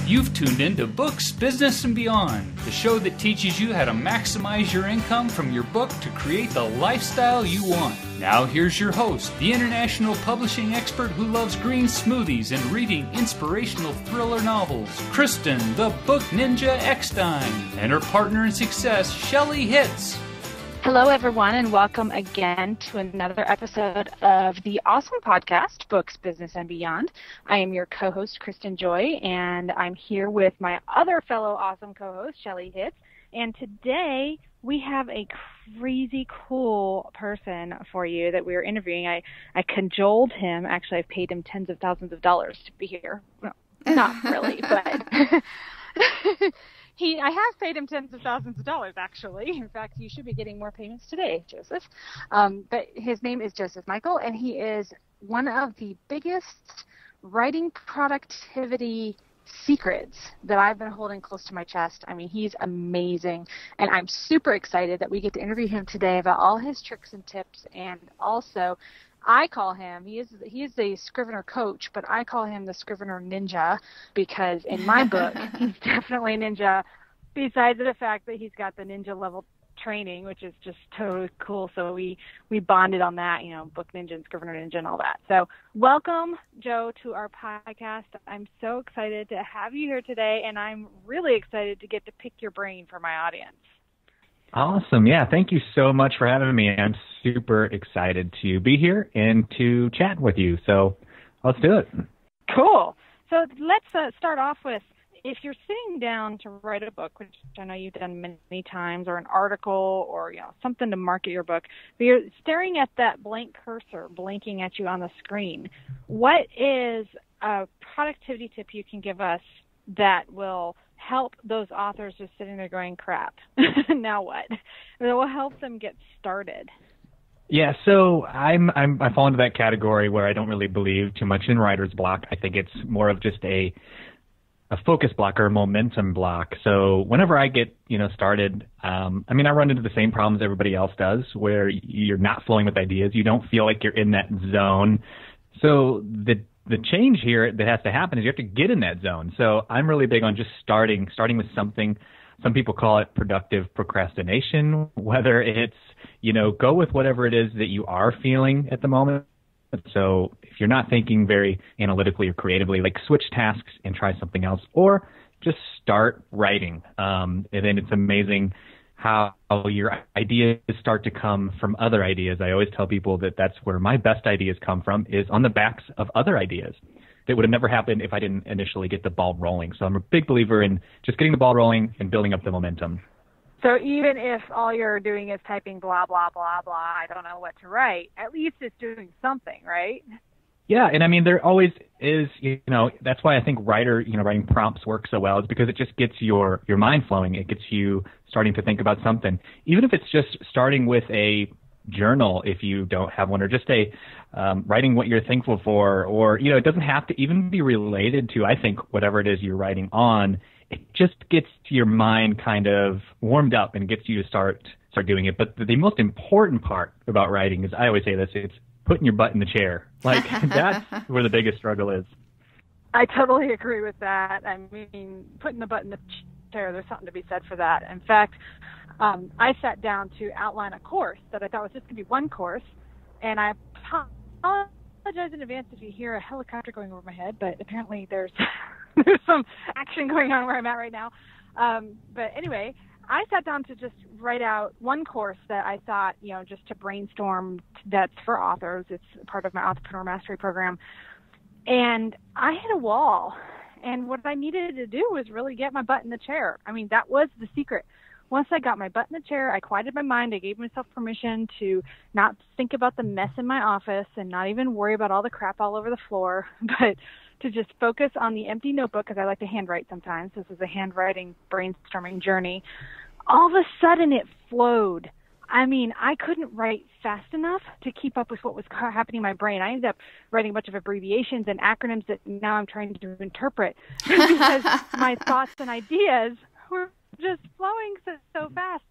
You've tuned into Books, Business, and Beyond, the show that teaches you how to maximize your income from your book to create the lifestyle you want. Now here's your host, the international publishing expert who loves green smoothies and reading inspirational thriller novels, Kristen, the Book Ninja Eckstein, and her partner in success, Shelley Hitz. Hello, everyone, and welcome again to another episode of the awesome podcast, Books, Business, and Beyond. I am your co-host, Kristen Joy, and I'm here with my other fellow awesome co-host, Shelley Hitz. And today, we have a crazy cool person for you that we are interviewing. I cajoled him. Actually, I've paid him tens of thousands of dollars to be here. Well, not really, but... I have paid him tens of thousands of dollars, actually. In fact, you should be getting more payments today, Joseph. But his name is Joseph Michael, and he is one of the biggest writing productivity secrets that I've been holding close to my chest. I mean, he's amazing, and I'm super excited that we get to interview him today about all his tricks and tips, and also I call him, he is the Scrivener Coach, but I call him the Scrivener Ninja because in my book, he's definitely a ninja, besides the fact that he's got the ninja level training, which is just totally cool. So we bonded on that, Book Ninja and Scrivener Ninja and all that. So welcome, Joe, to our podcast. I'm so excited to have you here today, and I'm really excited to get to pick your brain for my audience. Awesome. Yeah, thank you so much for having me. I'm super excited to be here and to chat with you. So let's do it. Cool. So let's start off with, if you're sitting down to write a book, which I know you've done many times, or an article, or something to market your book, but you're staring at that blank cursor blinking at you on the screen, what is a productivity tip you can give us that will help those authors just sitting there going, crap, now what? That will help them get started. Yeah, so I fall into that category where I don't really believe too much in writer's block. I think it's more of just a focus block or a momentum block. So whenever I get started, I run into the same problems everybody else does, where you're not flowing with ideas. You don't feel like you're in that zone. So the change here that has to happen is you have to get in that zone. So I'm really big on just starting with something. Some people call it productive procrastination, whether it's, go with whatever it is that you are feeling at the moment. So if you're not thinking very analytically or creatively, like switch tasks and try something else, or just start writing. And then it's amazing how your ideas start to come from other ideas. I always tell people that that's where my best ideas come from, is on the backs of other ideas that would have never happened if I didn't initially get the ball rolling. So I'm a big believer in just getting the ball rolling and building up the momentum. So even if all you're doing is typing blah, blah, blah, blah, I don't know what to write, at least it's doing something, right? Yeah, and there always is, that's why I think writing prompts work so well, is because it just gets your mind flowing. It gets you starting to think about something. Even if it's just starting with a journal, if you don't have one, or just writing what you're thankful for, or, it doesn't have to even be related to, I think, whatever it is you're writing on. It just gets your mind kind of warmed up and gets you to start doing it. But the most important part about writing is, I always say this, it's putting your butt in the chair. Like, that's where the biggest struggle is. I totally agree with that. I mean, putting the butt in the chair, there's something to be said for that. In fact, I sat down to outline a course that I thought was just going to be one course, and I apologize in advance if you hear a helicopter going over my head, but apparently there's some action going on where I'm at right now. But anyway, I sat down to just write out one course that I thought, just to brainstorm, that's for authors. It's part of my Entrepreneur Mastery program. And I hit a wall. And what I needed to do was really get my butt in the chair. I mean, that was the secret. Once I got my butt in the chair, I quieted my mind. I gave myself permission to not think about the mess in my office and not even worry about all the crap all over the floor, but to just focus on the empty notebook, because I like to handwrite sometimes. This is a handwriting brainstorming journey. All of a sudden it flowed. I mean, I couldn't write fast enough to keep up with what was happening in my brain. I ended up writing a bunch of abbreviations and acronyms that now I'm trying to interpret because my thoughts and ideas were just flowing so fast.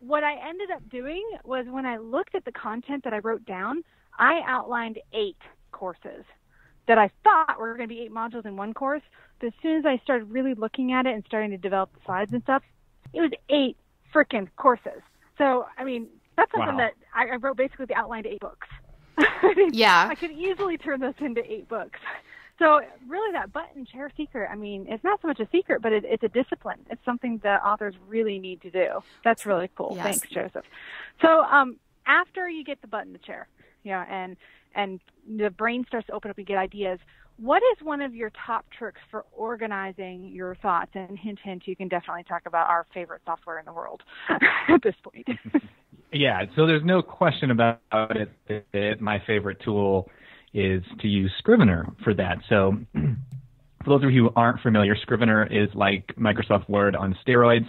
What I ended up doing was, when I looked at the content that I wrote down, I outlined 8 courses that I thought were going to be 8 modules in one course. But as soon as I started really looking at it and starting to develop the slides and stuff, it was 8 freaking courses. So, I mean, that's something that I wrote basically the outline to 8 books. Yeah. I could easily turn those into 8 books. So really that button chair secret, I mean, it's not so much a secret, but it's a discipline. It's something that authors really need to do. That's really cool. Yes. Thanks, Joseph. So after you get the button, the chair, and the brain starts to open up and get ideas, what is one of your top tricks for organizing your thoughts? And hint, hint, you can definitely talk about our favorite software in the world at this point. Yeah, so there's no question about it. My favorite tool is to use Scrivener for that. So for those of you who aren't familiar, Scrivener is like Microsoft Word on steroids.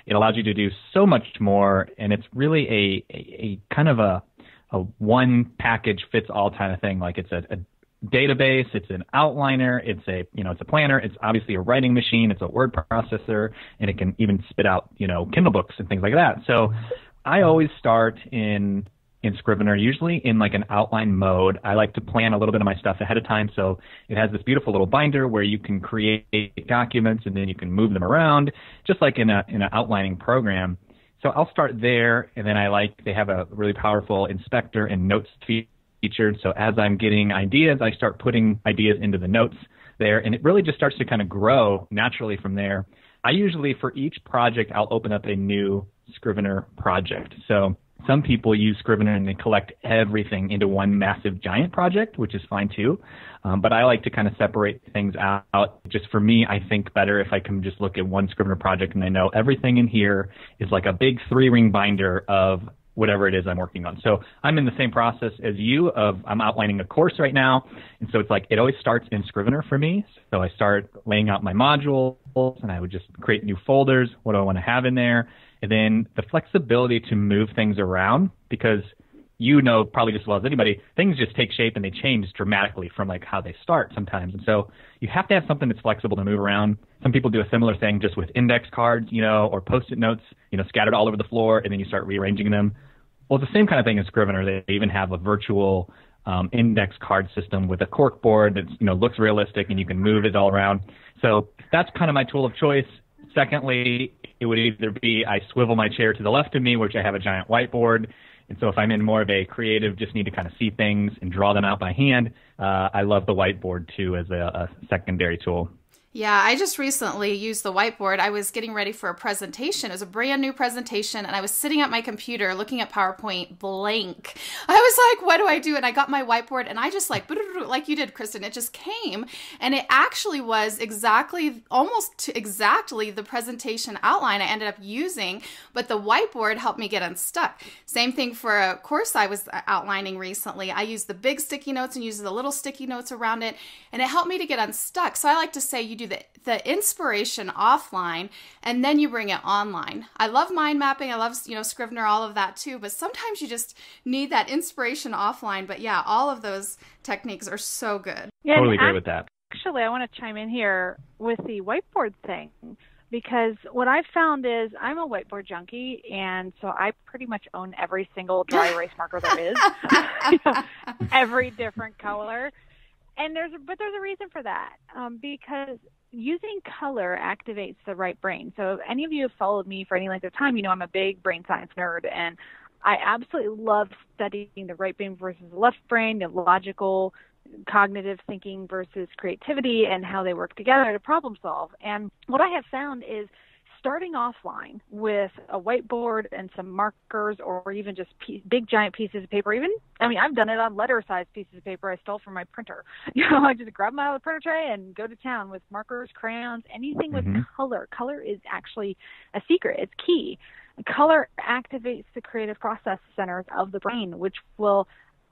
It allows you to do so much more, and it's really a kind of a one package fits all kind of thing. Like it's a database, it's an outliner, it's a planner, it's obviously a writing machine, it's a word processor, and it can even spit out, Kindle books and things like that. So I always start in Scrivener, usually in like an outline mode. I like to plan a little bit of my stuff ahead of time. So it has this beautiful little binder where you can create documents and then you can move them around, just like in an outlining program. So I'll start there, and then they have a really powerful inspector and notes featured. So as I'm getting ideas, I start putting ideas into the notes there, and it really just starts to kind of grow naturally from there. I usually, for each project, I'll open up a new Scrivener project. So some people use Scrivener and they collect everything into one massive giant project, which is fine too. But I like to kind of separate things out. Just for me, I think better if I can just look at one Scrivener project and I know everything in here is like a big 3-ring binder of whatever it is I'm working on. So I'm in the same process as you I'm outlining a course right now. And so it's like it always starts in Scrivener for me. So I start laying out my modules and I would just create new folders. What do I want to have in there? And then the flexibility to move things around, because probably just as well as anybody, things just take shape and they change dramatically from like how they start sometimes. And so you have to have something that's flexible to move around. Some people do a similar thing just with index cards, or Post-it notes, scattered all over the floor, and then you start rearranging them. Well, it's the same kind of thing in Scrivener. They even have a virtual index card system with a cork board that looks realistic and you can move it all around. So that's kind of my tool of choice. Secondly, it would either be I swivel my chair to the left of me, which I have a giant whiteboard. And so if I'm in more of a creative, just need to kind of see things and draw them out by hand, I love the whiteboard too as a secondary tool. Yeah, I just recently used the whiteboard. I was getting ready for a presentation. It was a brand new presentation, and I was sitting at my computer looking at PowerPoint blank. I was like, what do I do? And I got my whiteboard, and I just like you did, Kristen, it just came. And it actually was almost exactly the presentation outline I ended up using, but the whiteboard helped me get unstuck. Same thing for a course I was outlining recently. I used the big sticky notes and used the little sticky notes around it, and it helped me to get unstuck. So I like to say you do the inspiration offline, and then you bring it online. I love mind mapping. I love, Scrivener, all of that too. But sometimes you just need that inspiration offline. But yeah, all of those techniques are so good. Yeah, totally agree with that. Actually, I want to chime in here with the whiteboard thing, because what I've found is I'm a whiteboard junkie, and so I pretty much own every single dry erase marker there is, every different color. And there's a reason for that, because using color activates the right brain. So if any of you have followed me for any length of time, I'm a big brain science nerd, and I absolutely love studying the right brain versus the left brain, the logical, cognitive thinking versus creativity, and how they work together to problem solve. And what I have found is starting offline with a whiteboard and some markers, or even just big giant pieces of paper. I've done it on letter-sized pieces of paper I stole from my printer. I just grab them out of the printer tray and go to town with markers, crayons, anything with color. Color is actually a secret. It's key. Color activates the creative process centers of the brain, which will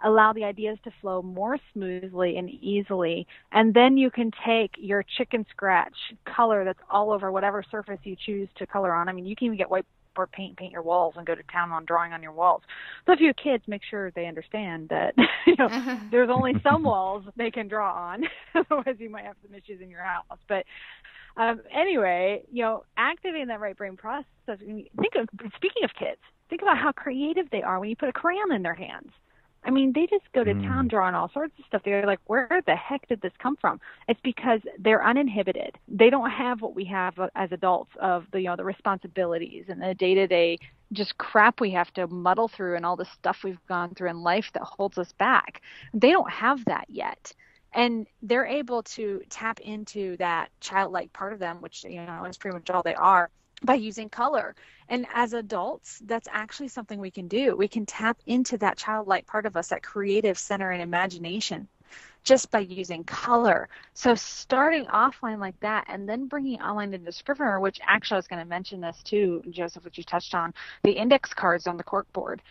allow the ideas to flow more smoothly and easily. And then you can take your chicken scratch color that's all over whatever surface you choose to color on. You can even get whiteboard paint your walls and go to town on drawing on your walls. So if you have kids, make sure they understand that there's only some walls they can draw on. Otherwise you might have some issues in your house. But anyway, activating that right brain process. Speaking of kids, think about how creative they are when you put a crayon in their hands. I mean, they just go to town drawing all sorts of stuff. They're like, where the heck did this come from? It's because they're uninhibited. They don't have what we have as adults of the, the responsibilities and the day-to-day just crap we have to muddle through and all the stuff we've gone through in life that holds us back. They don't have that yet. And they're able to tap into that childlike part of them, which, is pretty much all they are, by using color. And as adults, that's actually something we can do. We can tap into that childlike part of us, that creative center and imagination, just by using color. So starting offline like that and then bringing online into Scrivener, which actually I was going to mention this too, Joseph, which you touched on, the index cards on the corkboard.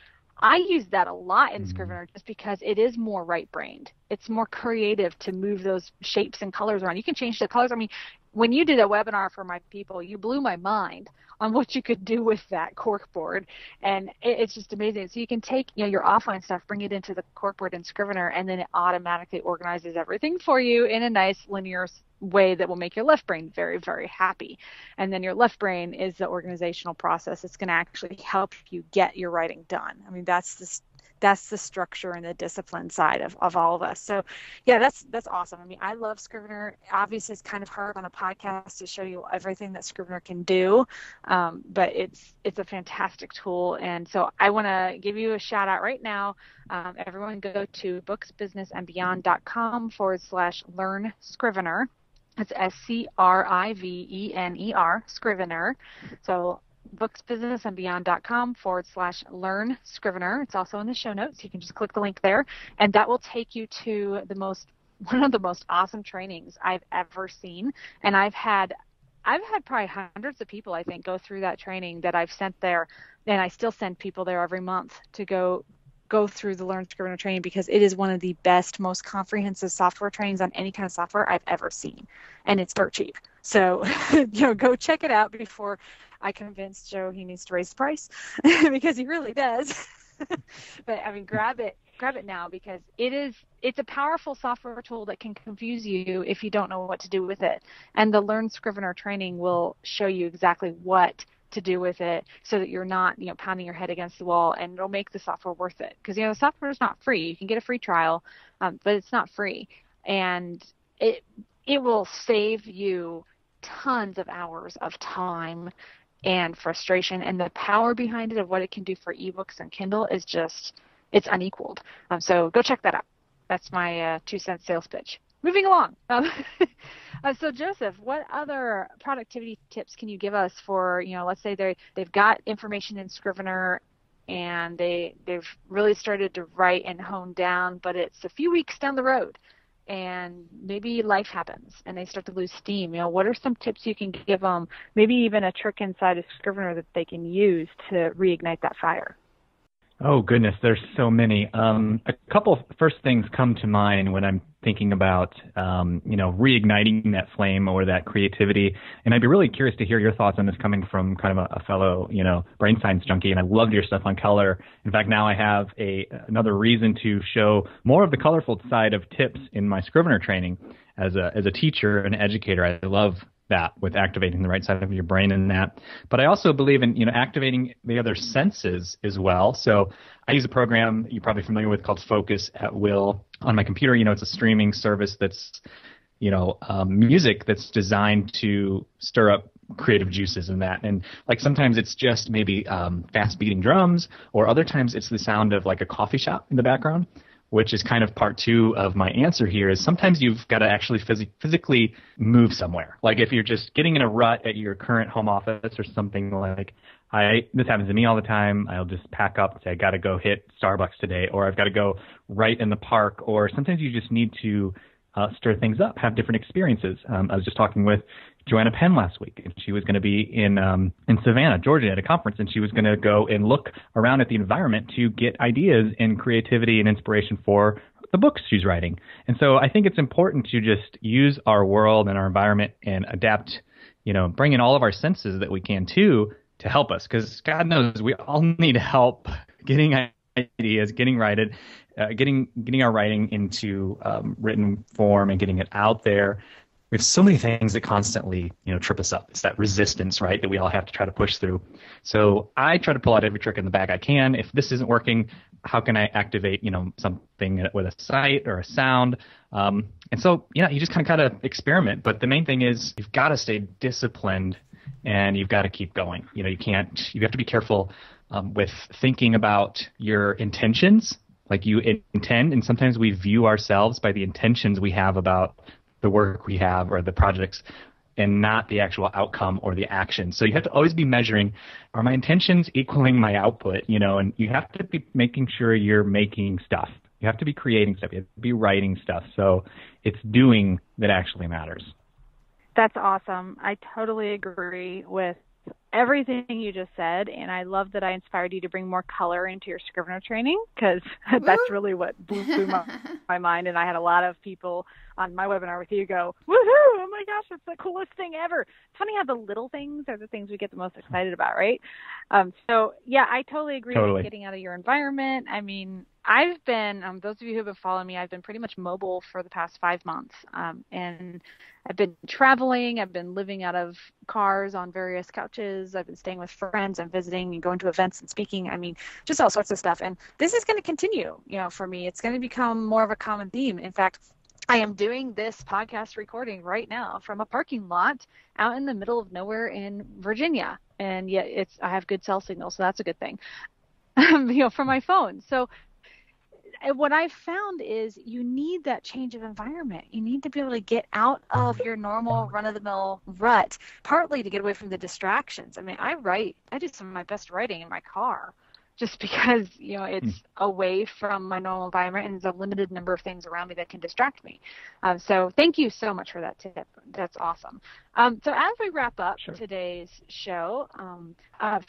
I use that a lot in Scrivener just because it is more right-brained. It's more creative to move those shapes and colors around. You can change the colors. I mean, when you did a webinar for my people, you blew my mind on what you could do with that corkboard, and it's just amazing. So you can take your offline stuff, bring it into the corkboard in Scrivener, and then it automatically organizes everything for you in a nice linear way that will make your left brain very, very happy. And then your left brain is the organizational process. It's going to actually help you get your writing done. I mean, that's the structure and the discipline side of all of us. So yeah, that's awesome. I mean, I love Scrivener. Obviously it's kind of hard on a podcast to show you everything that Scrivener can do. But it's a fantastic tool. And so I want to give you a shout out right now. Everyone go to booksbusinessandbeyond.com/learn Scrivener. It's Scrivener, Scrivener. So booksbusinessandbeyond.com/learn Scrivener. It's also in the show notes. You can just click the link there, and that will take you to one of the most awesome trainings I've ever seen. And I've had probably hundreds of people, I think, go through that training that I've sent there, and I still send people there every month to go through the Learn Scrivener training, because it is one of the best, most comprehensive software trainings on any kind of software I've ever seen, and it's dirt cheap. So go check it out before I convince Joe he needs to raise the price because he really does. But I mean, grab it now, because it's a powerful software tool that can confuse you if you don't know what to do with it. And the Learn Scrivener training will show you exactly what to do with it, so that you're not pounding your head against the wall, and it'll make the software worth it, because the software is not free. You can get a free trial, but it's not free, and it will save you tons of hours of time and frustration, and the power behind it of what it can do for ebooks and Kindle is it's unequaled. So go check that out. That's my 2-cent sales pitch. Moving along. So Joseph, what other productivity tips can you give us for, let's say they've got information in Scrivener and they've really started to write and hone down, but it's a few weeks down the road and maybe life happens and they start to lose steam. What are some tips you can give them, maybe even a trick inside of Scrivener that they can use to reignite that fire? Oh, goodness, there's so many. A couple of first things come to mind when I'm thinking about, reigniting that flame or that creativity. And I'd be really curious to hear your thoughts on this coming from kind of a fellow, brain science junkie. And I loved your stuff on color. In fact, now I have another reason to show more of the colorful side of tips in my Scrivener training as a teacher and educator. I love that, with activating the right side of your brain in that. But I also believe in, activating the other senses as well. So I use a program you're probably familiar with called Focus at Will on my computer. It's a streaming service that's, music that's designed to stir up creative juices in that. And like sometimes it's just maybe fast beating drums, or other times it's the sound of like a coffee shop in the background, which is kind of part two of my answer here, is sometimes you've got to actually physically move somewhere. Like if you're just getting in a rut at your current home office or something, like this happens to me all the time. I'll just pack up and say, I got to go hit Starbucks today, or I've got to go right in the park, or sometimes you just need to stir things up, have different experiences. I was just talking with Joanna Penn last week, and she was going to be in Savannah, Georgia at a conference, and she was going to go and look around at the environment to get ideas and creativity and inspiration for the books she's writing. And so I think it's important to just use our world and our environment and adapt, bring in all of our senses that we can too, to help us, because God knows we all need help getting ideas, getting our writing into written form and getting it out there. we have so many things that constantly, trip us up. It's that resistance, right, that we all have to try to push through. So I try to pull out every trick in the bag I can. If this isn't working, how can I activate, something with a sight or a sound? And so, you just kind of experiment. But the main thing is you've got to stay disciplined and you've got to keep going. You have to be careful with thinking about your intentions, like you intend. And sometimes we view ourselves by the intentions we have about the work we have or the projects, and not the actual outcome or the action. So you have to always be measuring, are my intentions equaling my output? And you have to be making sure you're making stuff. You have to be creating stuff. You have to be writing stuff. So it's doing that actually matters. That's awesome. I totally agree with everything you just said, and I love that I inspired you to bring more color into your Scrivener training, because that's really what blew my mind. And I had a lot of people on my webinar with you go, woohoo, oh my gosh, that's the coolest thing ever. It's funny how the little things are the things we get the most excited about, right? So yeah, I totally agree with getting out of your environment. I mean, I've been, those of you who have been following me, I've been pretty much mobile for the past 5 months. And I've been traveling. I've been living out of cars on various couches. I've been staying with friends and visiting and going to events and speaking. I mean, just all sorts of stuff. And this is going to continue, for me. It's going to become more of a common theme. In fact, I am doing this podcast recording right now from a parking lot out in the middle of nowhere in Virginia. And yet I have good cell signal, so that's a good thing, for my phone. So what I've found is you need that change of environment. You need to be able to get out of your normal run-of-the-mill rut, partly to get away from the distractions. I mean, I do some of my best writing in my car just because, it's away from my normal environment and there's a limited number of things around me that can distract me. So thank you so much for that tip. That's awesome. So as we wrap up today's show,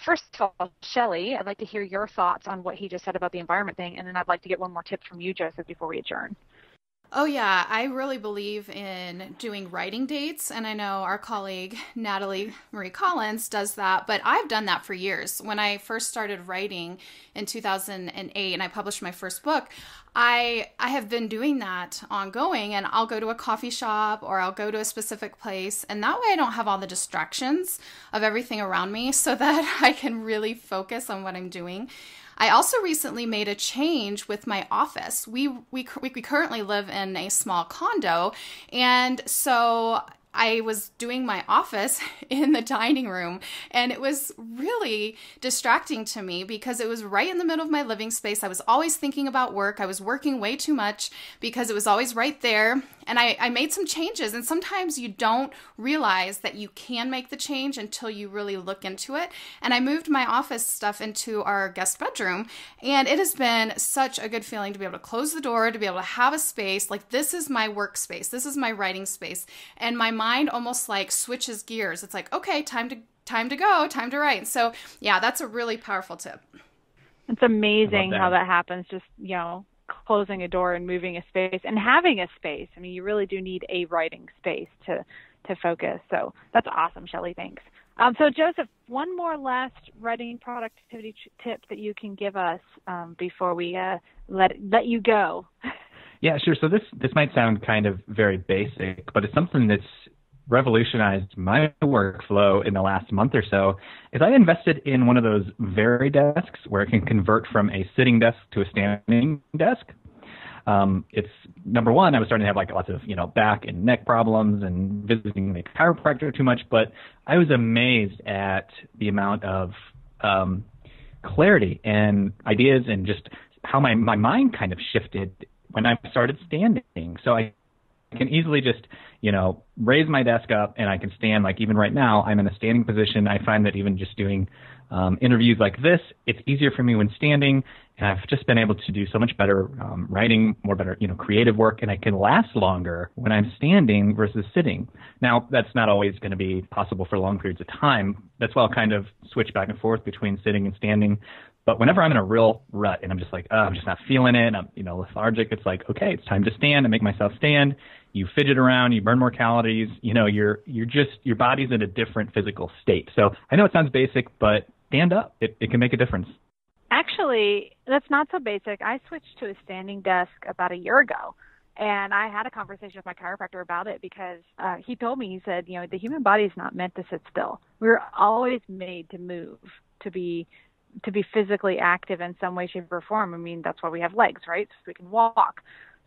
first of all, Shelley, I'd like to hear your thoughts on what he just said about the environment thing, and then I'd like to get one more tip from you, Joseph, before we adjourn. Oh, yeah. I really believe in doing writing dates. And I know our colleague, Natalie Marie Collins, does that. But I've done that for years. When I first started writing in 2008 and I published my first book, I have been doing that ongoing. And I'll go to a coffee shop or I'll go to a specific place. And that way I don't have all the distractions of everything around me so that I can really focus on what I'm doing. I also recently made a change with my office. We currently live in a small condo, and so I was doing my office in the dining room, and it was really distracting to me because it was right in the middle of my living space. I was always thinking about work. I was working way too much because it was always right there. And I made some changes, and sometimes you don't realize that you can make the change until you really look into it. And I moved my office stuff into our guest bedroom, and it has been such a good feeling to be able to close the door, to be able to have a space. Like, this is my workspace. This is my writing space. And my mind almost like switches gears. It's like, okay, time to go, time to write. So yeah, that's a really powerful tip. It's amazing how that happens. Just, closing a door and moving a space and having a space. I mean, you really do need a writing space to focus. So that's awesome, Shelley. Thanks. So Joseph, one more last writing productivity tip that you can give us before we let you go. Yeah, sure. So this might sound kind of very basic, but it's something that's revolutionized my workflow in the last month or so. Is I invested in one of those Very desks where it can convert from a sitting desk to a standing desk. It's number one, I was starting to have lots of back and neck problems and visiting the chiropractor too much, but I was amazed at the amount of clarity and ideas and just how my mind kind of shifted when I started standing. So I can easily just, raise my desk up and I can stand. Like even right now, I'm in a standing position. I find that even just doing interviews like this, it's easier for me when standing. And I've just been able to do so much better writing, more better, creative work, and I can last longer when I'm standing versus sitting. Now, that's not always going to be possible for long periods of time. That's why I'll kind of switch back and forth between sitting and standing. But whenever I'm in a real rut and I'm just like, I'm just not feeling it, I'm, lethargic, it's like, okay, it's time to stand and make myself stand. You fidget around, you burn more calories, your body's in a different physical state. So I know it sounds basic, but stand up. It can make a difference. Actually, that's not so basic. I switched to a standing desk about a year ago. And I had a conversation with my chiropractor about it because he told me, he said, the human body is not meant to sit still. We're always made to move, to be physically active in some way, shape, or form. I mean, that's why we have legs, right? So we can walk.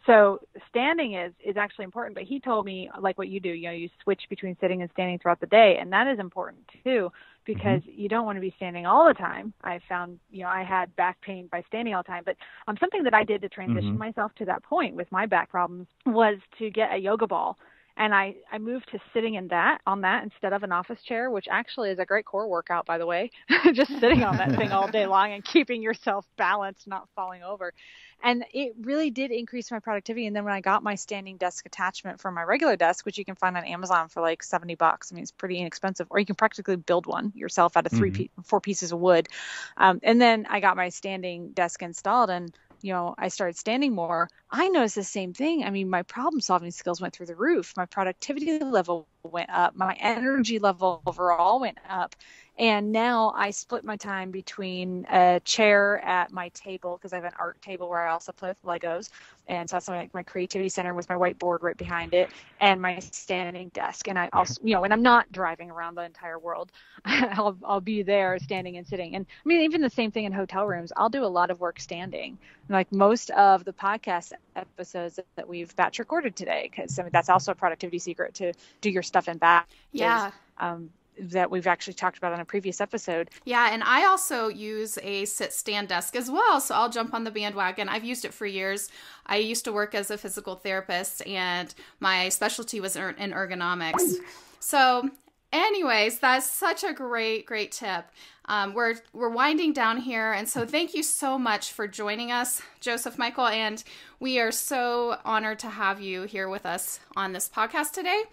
So standing is actually important. But he told me, like what you do, you switch between sitting and standing throughout the day. And that is important too, because you don't want to be standing all the time. I found, I had back pain by standing all the time. But something that I did to transition myself to that point with my back problems was to get a yoga ball. And I moved to sitting on that instead of an office chair, which actually is a great core workout, by the way, just sitting on that thing all day long and keeping yourself balanced, not falling over. And it really did increase my productivity. And then when I got my standing desk attachment for my regular desk, which you can find on Amazon for like $70, I mean, it's pretty inexpensive, or you can practically build one yourself out of 4 pieces of wood. And then I got my standing desk installed, and I started standing more. I noticed the same thing. I mean, my problem solving skills went through the roof. My productivity level went up. My energy level overall went up. And now I split my time between a chair at my table, because I have an art table where I also play with Legos. And so that's like my creativity center with my whiteboard right behind it, and my standing desk. And I also, when I'm not driving around the entire world, I'll be there standing and sitting. And I mean, even the same thing in hotel rooms, I'll do a lot of work standing. Like most of the podcast episodes that we've batch recorded today, because that's also a productivity secret, to do your stuff in batch. Yeah. That we've actually talked about on a previous episode. Yeah, and I also use a sit-stand desk as well, so I'll jump on the bandwagon. I've used it for years. I used to work as a physical therapist, and my specialty was in ergonomics. So anyways, that's such a great tip. We're winding down here, and so thank you so much for joining us, Joseph Michael, and we are so honored to have you here with us on this podcast today.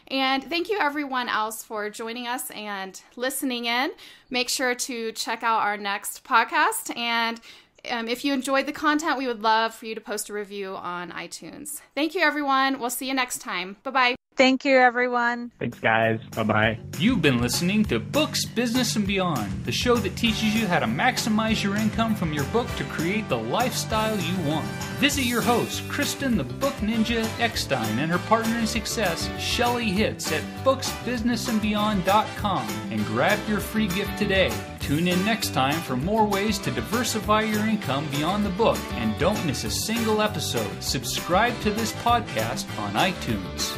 And thank you everyone else for joining us and listening in. Make sure to check out our next podcast, and if you enjoyed the content, we would love for you to post a review on iTunes. Thank you everyone. We'll see you next time. Bye-bye. Thank you, everyone. Thanks, guys. Bye-bye. You've been listening to Books, Business, and Beyond, the show that teaches you how to maximize your income from your book to create the lifestyle you want. Visit your host, Kristen the Book Ninja Eckstein, and her partner in success, Shelley Hitz, at booksbusinessandbeyond.com and grab your free gift today. Tune in next time for more ways to diversify your income beyond the book, and don't miss a single episode. Subscribe to this podcast on iTunes.